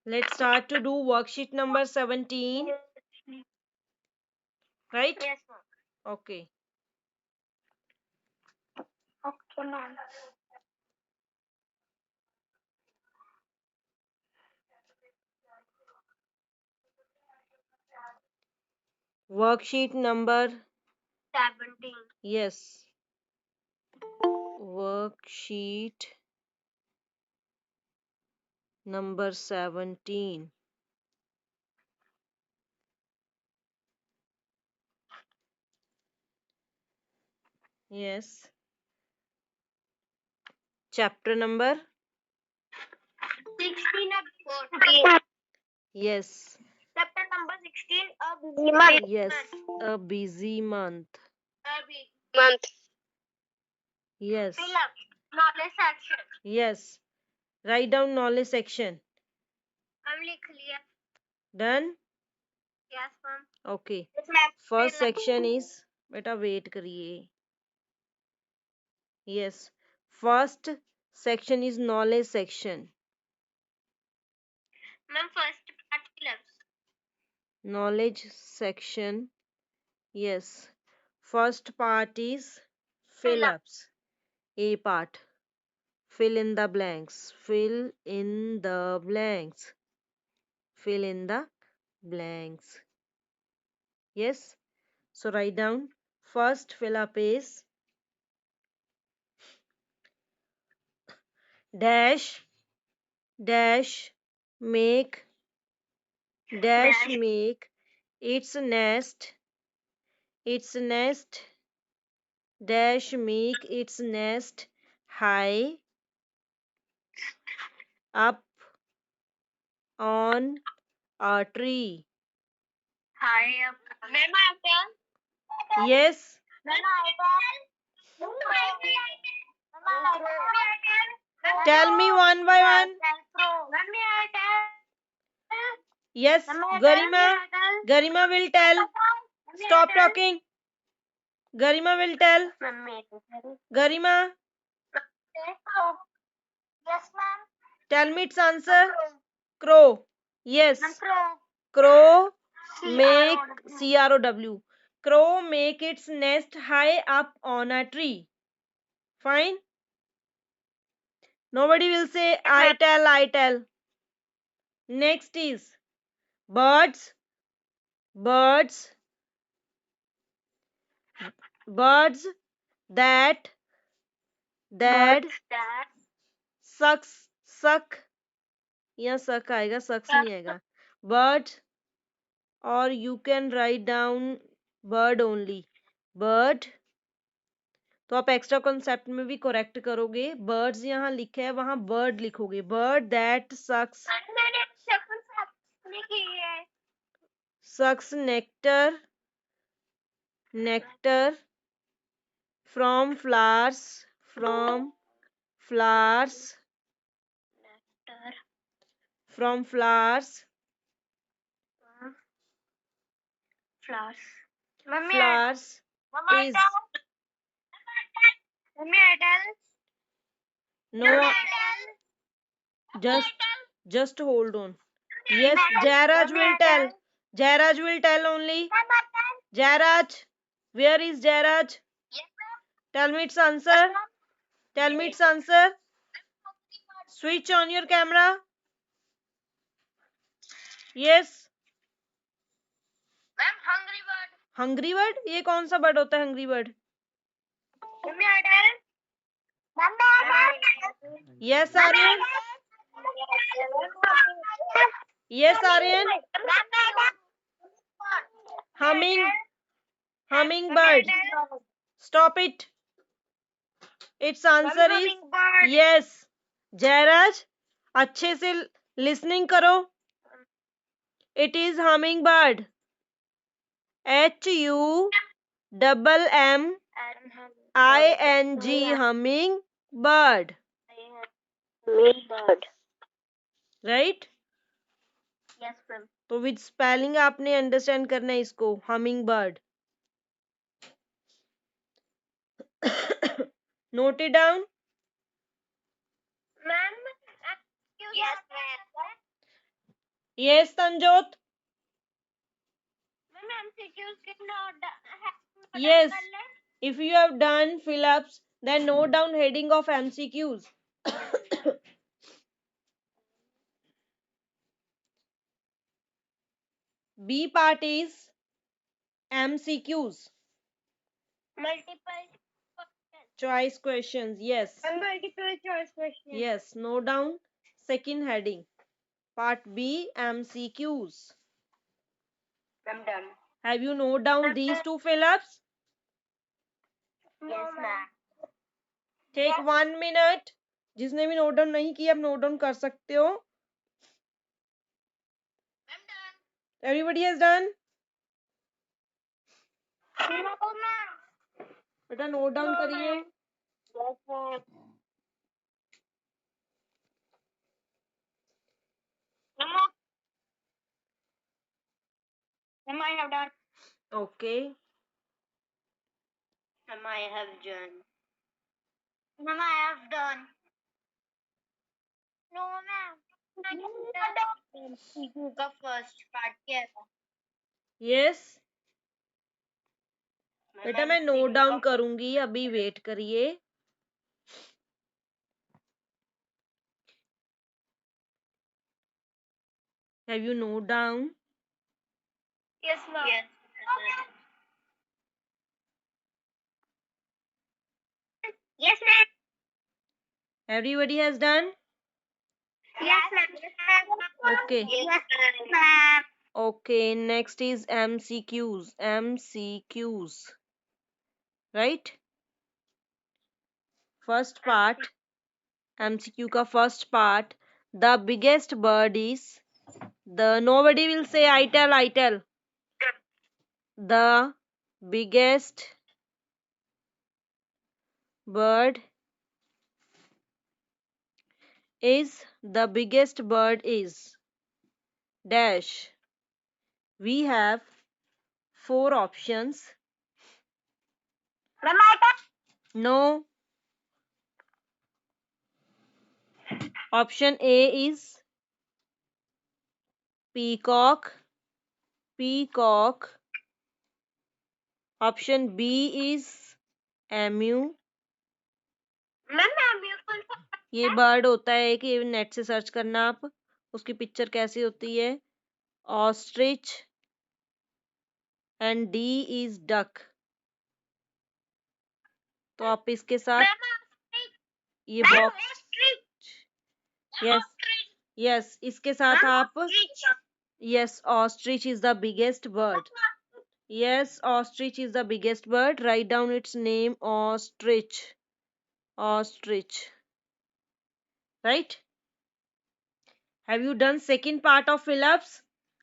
Let's start to do worksheet number 17. Right? Yes, ma'am. Okay. Okay, ma'am. Worksheet number 17. yes. Worksheet number 17. Yes. Chapter number 16 of 14. yes. Chapter number 16 of busy month. Yes. A busy month. A busy month. Yes. Fill up. Knowledge section. Yes. Write down knowledge section. हम लिख लिया. Done? Yes, ma'am. Okay. Yes, ma'am. First Fill up. section is बेटा wait करिए. Yes. First section is knowledge section. Ma'am, first part fill ups. Knowledge section. Yes. First part is fill ups. A part. Fill in the blanks. Fill in the blanks. Fill in the blanks. Yes. So write down. First fill up is dash dash make dash make its nest dash make its nest high up on a tree. High up. Ma'am, I tell. Yes. Ma'am, I tell. Tell me one by one. Mummy, I tell. Yes. Garima. Garima will tell. Stop talking. Garima will tell. Garima. Yes, ma'am. Tell me its answer. Crow. Yes. Crow. Crow make C-R-O-W. CROW. Crow make its nest high up on a tree. Fine. Nobody will say I tell, I tell. Next is birds. Birds. Birds that That sucks suck या suck आएगा sucks नहीं आएगा. Bird or you can write down bird only. Bird. तो आप extra concept में भी correct करोगे. Birds यहाँ लिखे है वहां बर्ड लिखोगे. Bird that sucks nectar from flowers from flowers flowers. flowers is no just hold on. Yes, Jairaj will tell. Jairaj will tell only. Jairaj, where is Jairaj? Tell me its answer. Tell me its answer. Switch on your camera. Yes. Hungry bird. ये कौन सा bird होता है hungry bird? Yes Aryan. Yes Aryan. Hummingbird. Stop it. Its answer is yes. Jayraj अच्छे से listening करो. It is humming bird. HUMMING humming bird. Right? Yes, ma'am. तो with spelling आपने अंडरस्टैंड करना है इसको. Humming bird. Note it down. Ma'am, yes, ma'am. Yes, Tanjot. Ma'am MCQs कितना Yes. कर ले? If you have done fill-ups, then note down heading of MCQs. B part is MCQs. Multiple Choice questions. Yes. Multiple choice question. Yes. Note down second heading. Part B MCQs. I'm done. Have you note down these two fill-ups? Yes, ma'am. Take 1 minute. जिसने भी note down नहीं किया आप note down कर सकते हो. I'm done. Everybody has done. No, ma'am. बेटा note down No, करिए. ma'am. Yes, ma'am. Ma'am, ma'am, I have done. Okay. Ma'am, I have done. Ma'am, I have done. No, ma'am. सीखू का first part क्या था? Yes. बेटा मैं note down का करूंगी अभी वेट करिए. Have you note down? Yes, ma'am. Yes. Yes, ma'am. Everybody has done? Yes, ma'am. Okay. Yes, ma'am. Okay, next is MCQs. MCQs. Right? First part. MCQ का first part. The biggest bird is. Nobody will say I tell. The biggest bird is. The biggest bird is. Dash. We have 4 options. Ma'am, I can. No. Option A is peacock. Peacock. Option B is emu. Ma'am ये कौन सा? ये bird होता है कि net से search करना आप उसकी पिक्चर कैसी होती है. Ostrich. And D is duck. तो आप इसके साथ ये बॉक्स. यस यस इसके साथ आप. Yes ostrich is the biggest bird. Yes ostrich is the biggest bird. Write down it's name ostrich. Ostrich. Right? Have you done second part of fill-ups?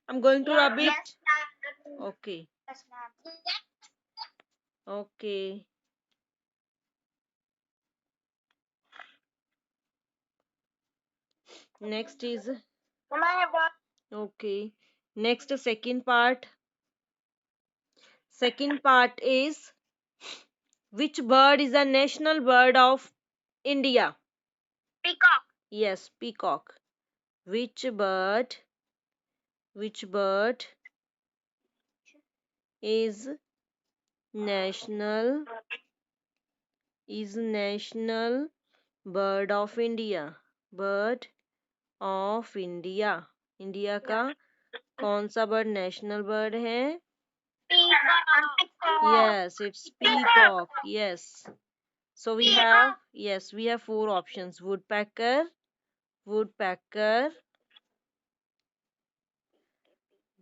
I'm going to rub it. Yes, ma'am. Okay. Yes, ma'am. Okay. Next is. Ma'am, I have done. Okay. Next second part. Second part is which bird is the national bird of India? Peacock. Yes, peacock. Which bird is national bird of India? Bird of India. India का कौन सा bird national bird है? Peacock. Yes, it's peacock. Yes. So we have, yes, we have 4 options. Woodpecker.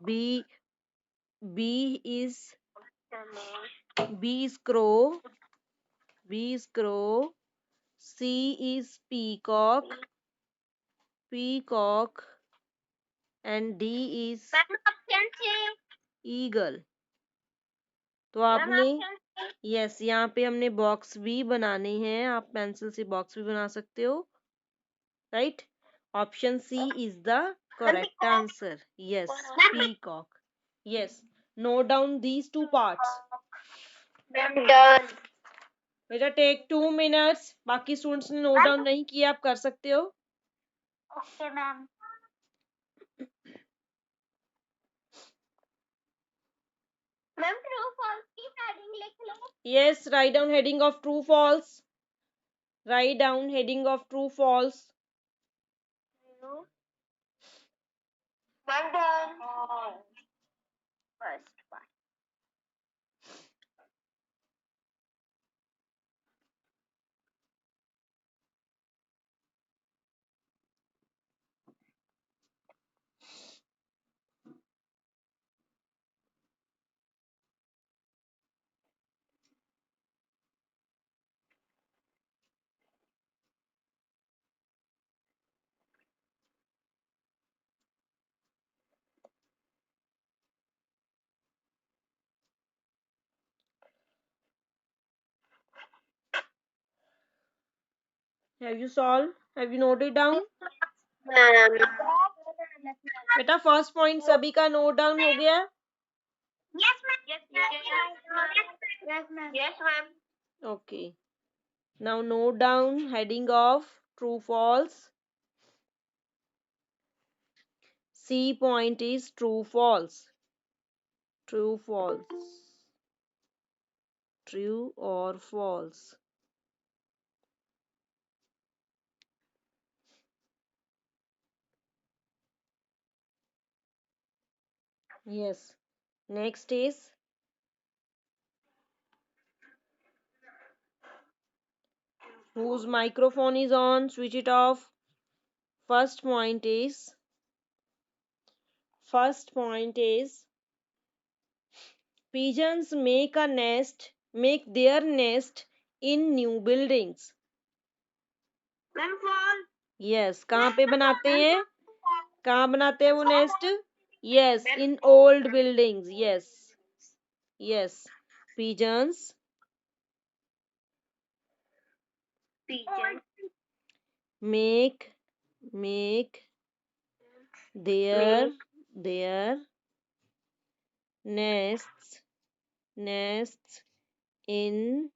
B is crow. C is peacock. And D is eagle. तो आपने yes यहाँ पे हमने box भी बनाने हैं. आप पेंसिल से बॉक्स भी बना सकते हो. Right. Option C is the correct answer. Yes peacock. Yes. Note down these 2 parts. बेटा टेक 2 minutes. बाकी स्टूडेंट्स ने नोट डाउन नहीं किया आप कर सकते हो. Okay, ma'am. Yes, write down heading of true false. Write down heading of true false. Well done. First one. Have you solved? Have you noted down? Ma'am बेटा first point सभी का note down हो गया? Yes ma'am yes ma'am yes ma'am Okay. Now note down heading of true false. C point is true false. True false. True or false. Yes. Next is whose microphone is on, switch it off. First point is pigeons make their nest in new buildings. Ma'am fall Yes, कहाँ पे बनाते हैं? कहाँ बनाते हैं वो nest? Yes, ma'am in old buildings. Yes, yes. Pigeons pigeon make make their make their nests in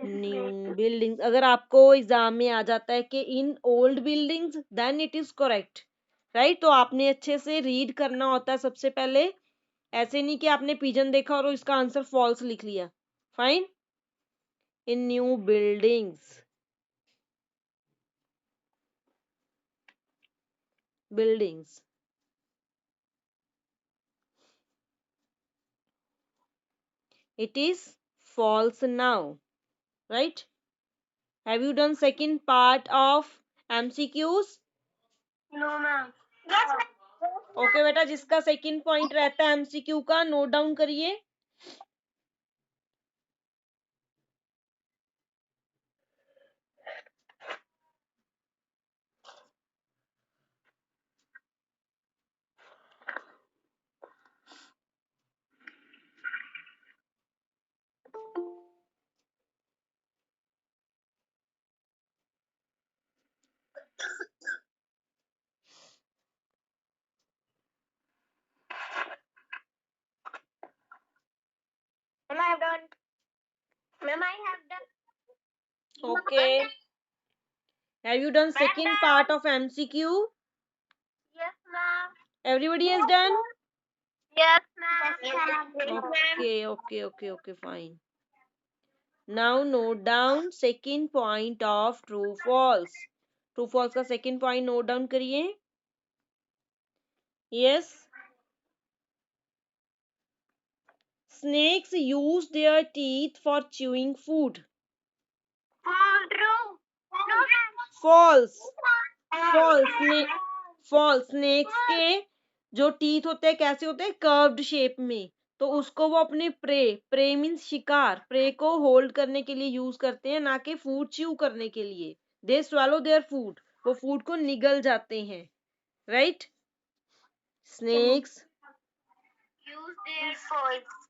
new buildings. अगर आपको एग्जाम में आ जाता है कि in old buildings then it is correct, right? तो आपने अच्छे से रीड करना होता है सबसे पहले. ऐसे नहीं कि आपने पिजन देखा और इसका आंसर फॉल्स लिख लिया. Fine. In new buildings it is false now, right? Have you done second part of MCQs? No ma'am yes ma'am okay बेटा, जिसका सेकंड पॉइंट रहता है एमसीक्यू का नोट डाउन करिए. Ma'am I have done ma'am I have done Okay. Have you done second part of MCQ? Yes ma'am Everybody has done? Yes ma'am Okay, fine. Now note down second point of true false. True false का second point note down करिए. Yes. Snakes use their teeth for chewing food. True no False. False. Snakes के जो teeth होते हैं कैसे होते हैं? Curved shape में. तो उसको वो अपने प्रे मीन्स शिकार, प्रे को होल्ड करने के लिए यूज करते हैं, ना कि फूड च्यू करने के लिए. They swallow their food. वो फूड को निगल जाते हैं, right? Snakes use their false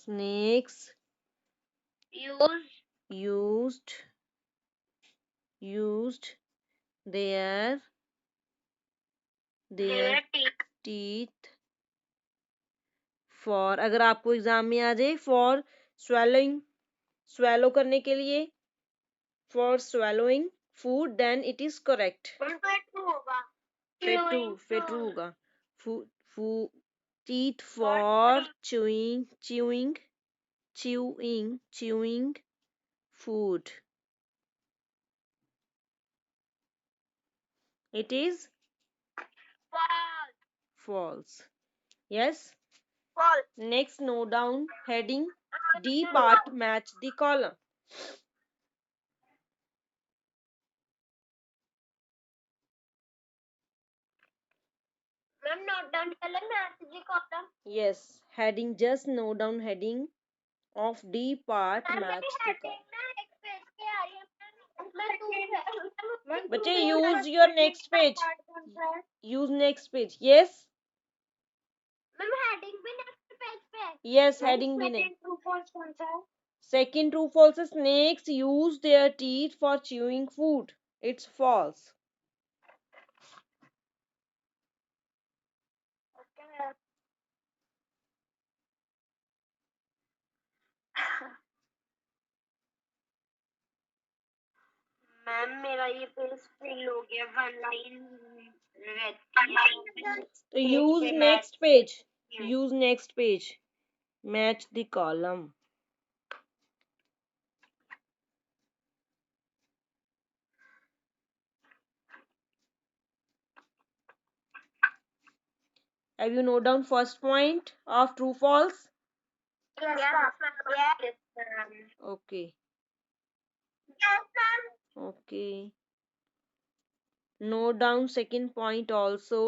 snakes use used used their their teeth for. अगर आपको एग्जाम में आ जाए फॉर swallowing, swallow करने के लिए, for swallowing food, then it is correct. True होगा फिर true होगा. teeth for chewing chewing food. It is False. false. Yes. False. Next, note down heading D part match the column. Ma'am, note down column match the column. Yes, heading, just note down heading of D part Ma'am, match मेरी the column. heading ना एक page पे आ रही है ma'am. मैं बच्चे two use first your heading next का page. part कौन सा है? Use next page. Yes. Ma'am heading भी next पेज पे है। Yes, मैम heading भी नहीं. second true false कौन सा है? Second, true false. Snakes use their teeth for chewing food. It's false. Okay, ma'am मेरा ये पेज फिल हो गया वन लाइन रहती है So पेज use पे next मैच page. करती हूँ। Use next page. Match the column. Have you note down first point of true false? Yes, ma'am. Yes, ma'am. Okay. Yes, ma'am. Okay. Note down second point also.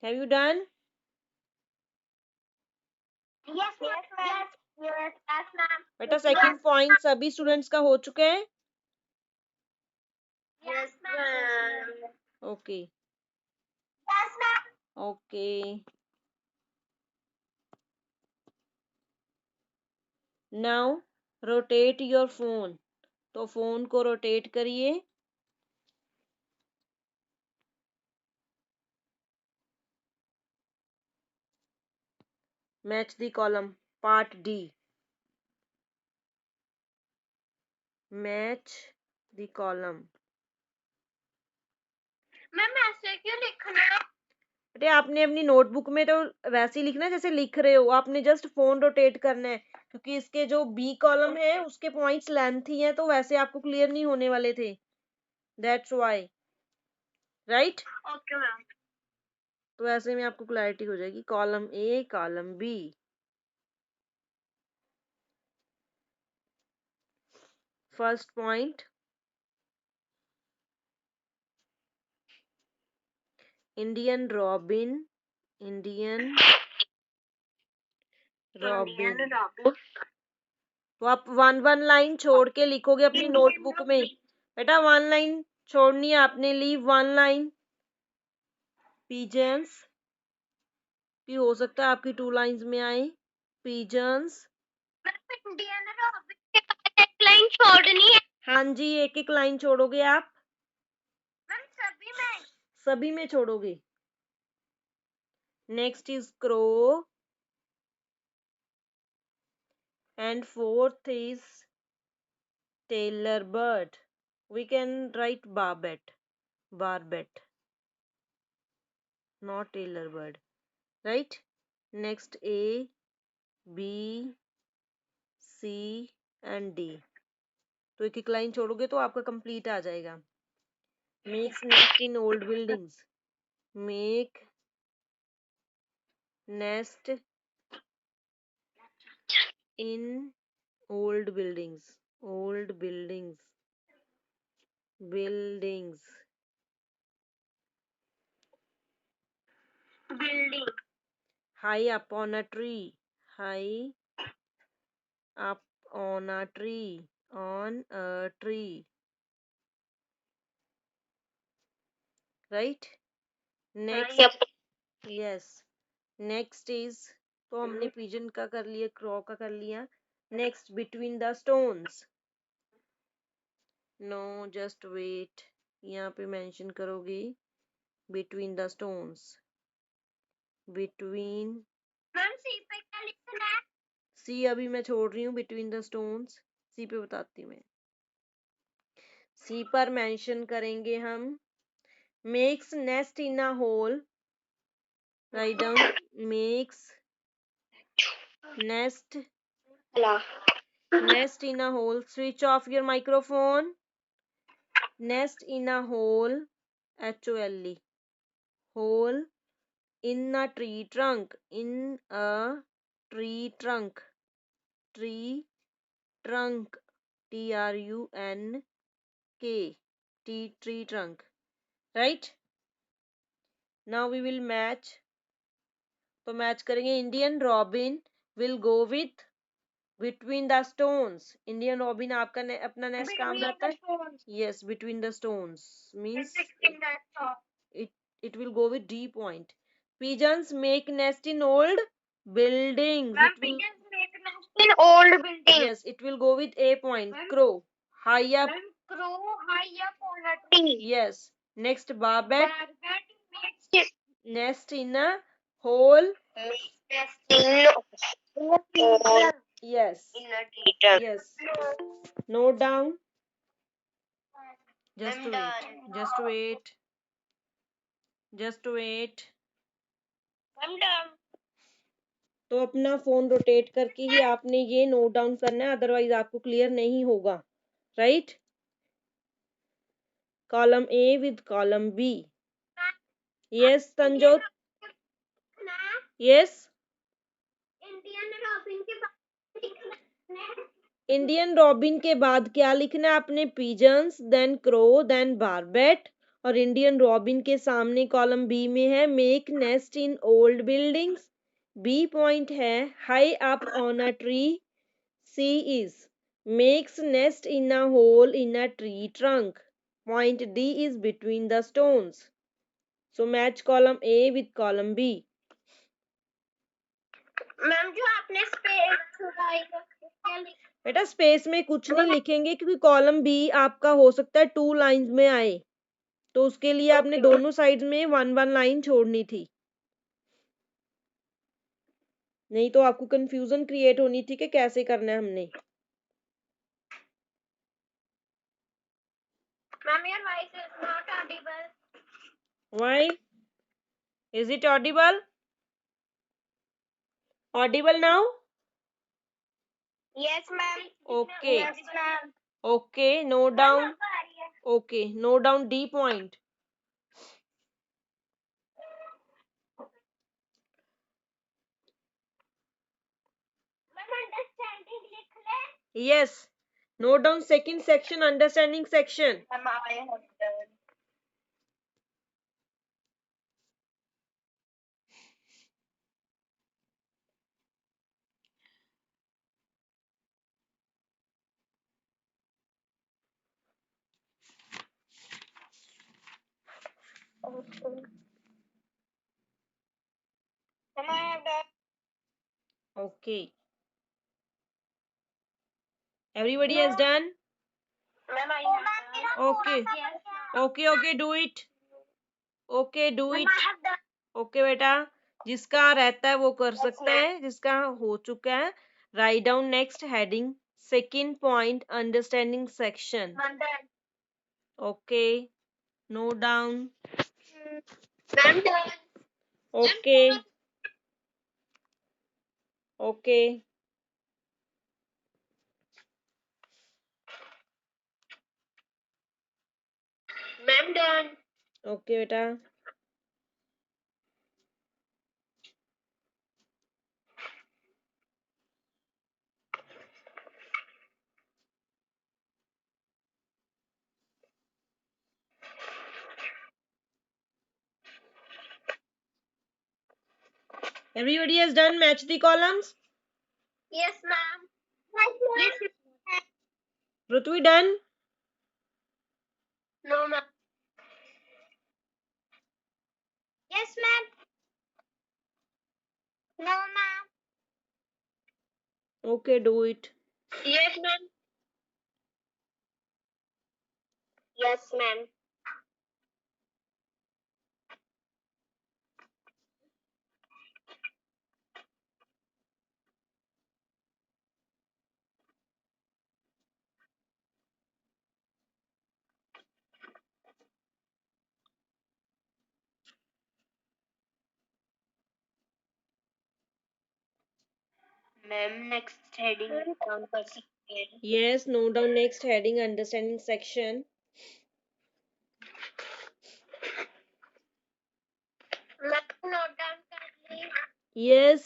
Have you done? Yes, ma'am. Yes, yes, yes, ma'am. बेटा second point सभी students का हो चुका है. Yes, ma'am. Okay. Yes, ma'am. Okay. Now rotate your phone. तो phone को rotate करिए. Match the column part D. Match the column. Ma'am ऐसे क्यों लिखना है? बेटे आपने अपनी नोटबुक में तो वैसे ही लिखना है जैसे लिख रहे हो. आपने जस्ट फोन रोटेट करना है क्योंकि इसके जो बी कॉलम है उसके पॉइंट्स लेंथी हैं तो वैसे आपको क्लियर नहीं होने वाले थे. That's why. Right. Okay ma'am. तो ऐसे में आपको क्लैरिटी हो जाएगी. Column A, column B. First point, Indian robin. Indian robin. तो आप वन वन लाइन छोड़ के लिखोगे अपनी नोटबुक में. बेटा वन लाइन छोड़नी है आपने. Leave one line. पिजन्स भी हो सकता है आपकी टू लाइंस में आए. पिजन्स. इंडियन रॉबिन के बाद एक लाइन छोड़नी है. हाँ जी, एक एक लाइन छोड़ोगे आप. मैम सभी में. सभी में छोड़ोगे. Next is crow. And fourth is tailor bird. We can write barbet. Barbet, not tailor bird. Right? Next A, B, C and D. तो एक एक लाइन छोड़ोगे तो आपका कंप्लीट आ जाएगा. Makes nest in old buildings. Make nest in old buildings. Old buildings. Buildings. Building. High up on a tree. High up on a tree. On a tree. Right? Next. Yes. Next is, तो हमने pigeon का कर लिया, क्रॉ का कर लिया. Next, between the stones. No, just wait. यहाँ पे मेंशन करोगे between the stones. Between. Ma'am C C अभी मैं छोड़ रही हूँ, बिटवीन द स्टोन्स। सी पे बताती हूँ मैं। सी पर मेंशन करेंगे हम, makes nest in a hole, write down, makes nest nest in a hole, switch off your microphone, nest in a hole, HOLE, hole, in a tree trunk, in a tree trunk, tree trunk, TRUNK, tree trunk, right? Now we will match. तो match करेंगे, Indian robin will go width between the stones. Indian robin आपका अपना nest काम रहता है, yes, between the stones means it it will go with D point. Pigeons make nest in old buildings. It will, in old building. yes, it will go with A point. Crow, high up. Crow high up on a tree. Yes. Next, barbet Makes nest in a hole. nest in a tree. Yes. In a tree trunk. Yes. Note down. Just I'm to done. wait. Just to wait. Just to wait. I'm done. तो अपना phone rotate करके ही आपने ये note down करना है, otherwise आपको clear नहीं होगा, right? Column A with column B. Yes Sanjot, yes. Indian robin के बाद इंडियन रॉबिन के बाद क्या लिखना है आपने? Pigeons, then crow, then barbet, और इंडियन रॉबिन के सामने कॉलम बी में है make nest in old buildings. B point है high up on a tree. C is makes nest in a hole in a tree trunk. Point D is between the stones. So match column A with column B. Ma'am जो आपने space छुड़ाई बेटा space में कुछ नहीं लिखेंगे क्योंकि column B आपका हो सकता है 2 लाइंस में आए, तो उसके लिए आपने दोनों साइड्स में 1-1 लाइन छोड़नी थी, नहीं तो आपको कंफ्यूजन क्रिएट होनी थी कि कैसे करना है हमने। Ma'am your voice is not Audible. Why? Is it audible? Audible now? Yes ma'am. Okay. Yes ma'am. Okay, note down. Okay, note down D point. Ma'am understanding लिख ले। Yes. Note down second section, understanding section. Ma'am I have done. Ma'am I have done. Okay. Everybody has done? Ma'am I have done. Okay. Okay, okay, do it. Okay, do it. Okay बेटा, जिसका रहता है वो कर सकता है, जिसका हो चुका है। Write down next heading, second point, understanding section. Ma'am done. Okay, note down. Ma'am done. Okay, okay. Ma'am done. Okay बेटा। Everybody has done match the columns? Yes ma'am. Yes Prithvi done? No ma'am. Yes ma'am. No ma'am. Okay, do it. Yes ma'am. Yes ma'am. Ma'am next heading down कर सकते हैं? Yes, note down next heading, understanding section. Ma'am note down कर ली। Yes.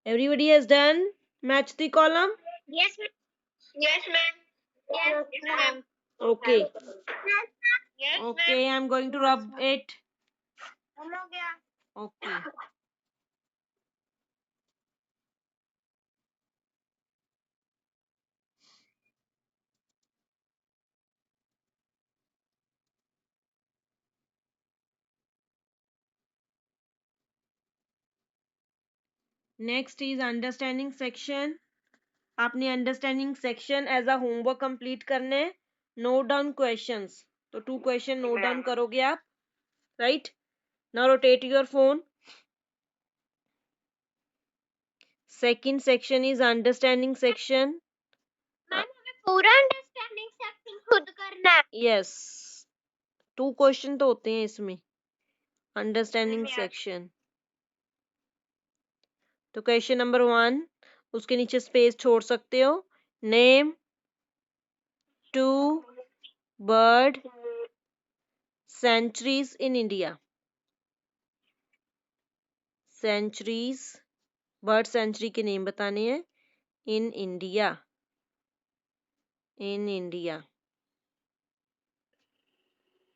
Everybody has done? Match the column? Yes, ma'am. Yes, ma'am. Yes, ma'am. Okay. Yes, Okay, I'm going to rub it. Ma'am हो गया। Okay. Next is understanding section. आपने understanding section as a homework complete करने हैं। Note down questions, तो 2 question note down करोगे आप, right? Now rotate your phone. Second section is understanding section. Ma'am हमें पूरा अंडरस्टैंडिंग सेक्शन खुद करना है। यस, 2 क्वेश्चन तो होते हैं इसमें अंडरस्टैंडिंग सेक्शन। तो क्वेश्चन नंबर 1, उसके नीचे स्पेस छोड़ सकते हो। Name 2 bird sanctuaries in India. Sanctuaries, bird sanctuary के नेम बताने हैं in India. In India,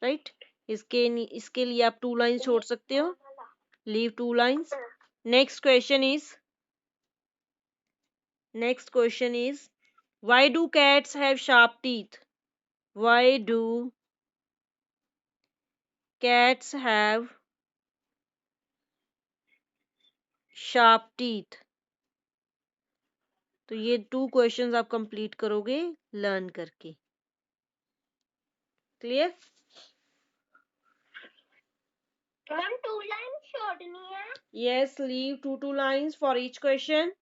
right? इसके लिए आप 2 लाइंस छोड़ सकते हो। Leave 2 lines. Next question is why do cats have sharp teeth? Why do cats have sharp teeth? तो ये 2 क्वेश्चंस आप कंप्लीट करोगे लर्न करके। क्लियर? मैम 2 लाइन छोड़नी है। Yes, leave 2 lines for each question.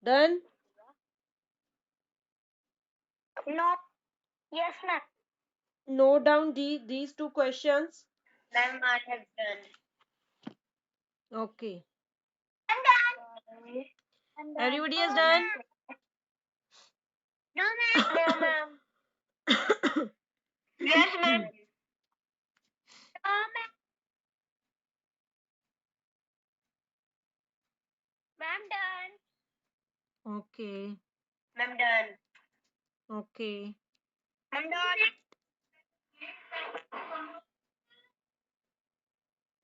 Done? No. Yes ma'am. Note down these 2 questions. Ma'am I have done. Okay. I'm done. I'm done. Everybody has done? No, ma'am. No, ma'am. Yes, ma'am. No, ma'am. Ma'am done. Okay. Ma'am done. Okay. Ma'am done.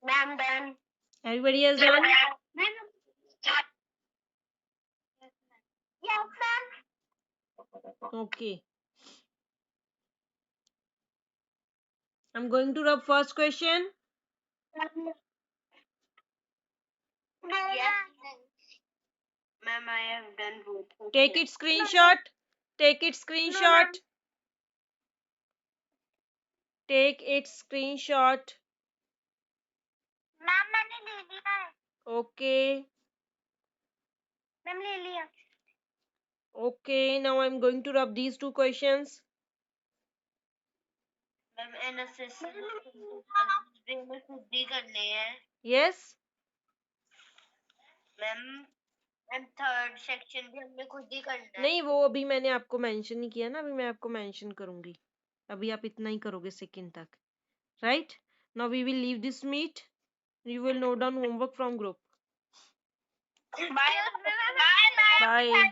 Ma'am done. Everybody has done? Ma'am. Yes, ma'am. Okay. I'm going to rub first question. Yes. Ma'am, I have done both. Take it screenshot. Take it screenshot. Take it screenshot. Ma'am मैंने ले लिया है। Okay. Ma'am ले लिया। Okay. Now I'm going to rub these 2 questions. Ma'am analysis में खुद ही करने हैं। Yes? Ma'am ma'am third section भी हमने खुद ही करना है। नहीं, वो अभी मैंने आपको मेंशन नहीं किया ना, अभी मैं आपको मेंशन करूंगी। अभी आप इतना ही करोगे सेकंड तक, right? Now we will leave this meet. You will note down homework from group. Bye bye. Bye.